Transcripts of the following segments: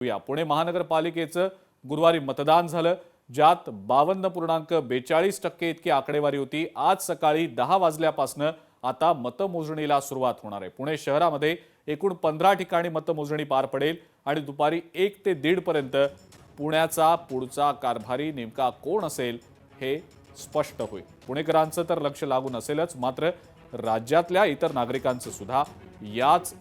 पुणे महानगरपालिकेचं गुरुवारी मतदान झालं, ज्यात 52.42% इतकी आकडेवारी होती। आज सकाळी 10 वाजल्यापासून आता मतमोजणीला सुरुवात होणार आहे। पुणे शहरामध्ये एकूण 15 ठिकाणी मतमोजणी पार पडेल आणि दुपारी 1 ते 1:30 पर्यंत पुण्याचा पुढचा कारभारी नेमका कोण असेल हे स्पष्ट होईल। पुणेकरांचं तर लक्ष लागून असेलच, मात्र राज्यातल्या इतर नागरिकांचं सुद्धा याच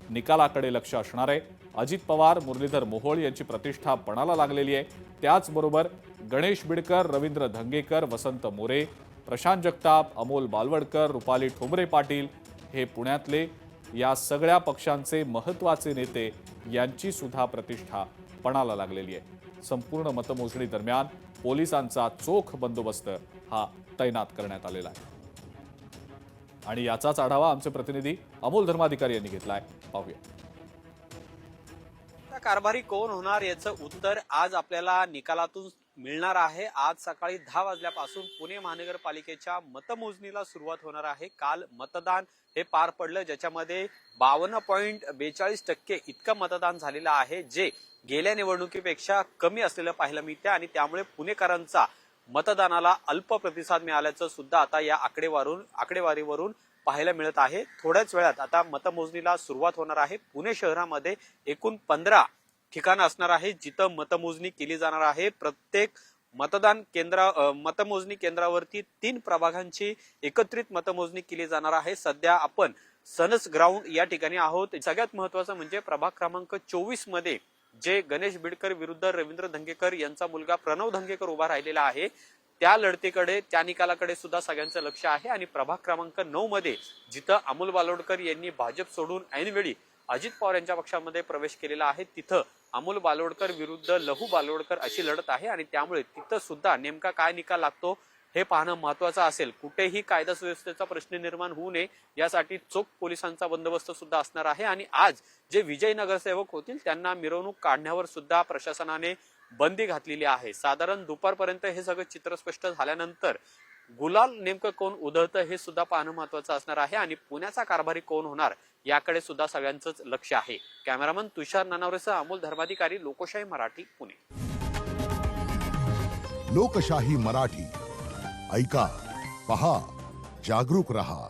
निकालाकडे लक्ष असणार आहे। अजित पवार, मुरलीधर मोहोळ यांची प्रतिष्ठा पणाला लागलेली आहे। त्याचबरोबर गणेश बिडकर, रवींद्र धंगेकर, वसंत मोरे, प्रशांत जगताप, अमोल बालवडकर, रुपाली ठोंबरे पाटील हे पुण्यातले या सगळ्या पक्षांचे महत्त्वाचे नेते यांची सुद्धा प्रतिष्ठा पणाला लागलेली आहे। संपूर्ण मतमोजणी दरम्यान पोलिसांचा चोख बंदोबस्त हा तैनात करण्यात आलेला आहे आणि याचाच आढावा आमचे प्रतिनिधी अमोल धर्माधिकारी यांनी घेतलाय। पाहूया। कारभारी कोण होणार याचं उत्तर आज आपल्याला निकालातून मिळणार आहे। आज सकाळी 10 वाजल्यापासून पुणे महानगरपालिकेच्या मतमोजणीला सुरुवात होणार आहे। काल मतदान हे पार पडलं, ज्याच्यामध्ये 52.42% इतकं मतदान झालेलं आहे, जे गेल्या निवडणुकीपेक्षा कमी असलेलं पाहायला मिळतं आणि त्यामुळे पुणेकरांचा मतदानाला अल्प प्रतिसाद मिळाल्याचं सुद्धा आता या आकडेवारीवरून पाहायला मिळत आहे। थोड्याच वेळात आता मतमोजणीला सुरुवात होणार आहे। पुणे शहरामध्ये एकूण 15 ठिकाणं असणार आहे जिथं मतमोजणी केली जाणार आहे। प्रत्येक मतमोजणी केंद्रावरती 3 प्रभागांची एकत्रित मतमोजणी केली जाणार आहे। सध्या आपण सनस ग्राउंड या ठिकाणी आहोत। सगळ्यात महत्त्वाचं म्हणजे प्रभाग क्रमांक 24 मध्ये जे गणेश बिडकर विरुद्ध रवींद्र धंगेकर यांचा मुलगा प्रणव धंगेकर उभा राहिलेला आहे, त्या लढतीकडे, त्या निकालाकडे सुद्धा सगळ्यांचं लक्ष आहे। आणि प्रभाग क्रमांक 9 मध्ये जिथं अमोल बालवडकर यांनी भाजप सोडून ऐनवेळी अजित पवार यांच्या पक्षामध्ये प्रवेश केलेला आहे, तिथं अमोल बालवडकर विरुद्ध लहू बालवडकर अशी लढत आहे आणि त्यामुळे तिथं सुद्धा नेमका काय निकाल लागतो हे पाहणं महत्त्वाचं असेल। कुठेही कायदा सुव्यवस्थेचा प्रश्न निर्माण होऊ नये यासाठी चोख पोलिसांचा बंदोबस्त सुद्धा असणार आहे। आणि आज जे विजयी नगरसेवक होतील त्यांना मिरवणूक काढण्यावर सुद्धा प्रशासनाने बंदी घातलेली आहे। साधारण दुपारपर्यंत हे सगळं चित्र स्पष्ट झाल्यानंतर गुलाल नेमकं कोण उधळतं हे सुद्धा पाहणं महत्त्वाचं असणार आहे आणि पुण्याचा कारभारी कोण होणार याकडे सुद्धा सगळ्यांचंच लक्ष आहे। कॅमेरामन तुषार नानावरेसह अमोल धर्माधिकारी, लोकशाही मराठी, पुणे। लोकशाही मराठी ऐका, पहा, जागरूक रहा।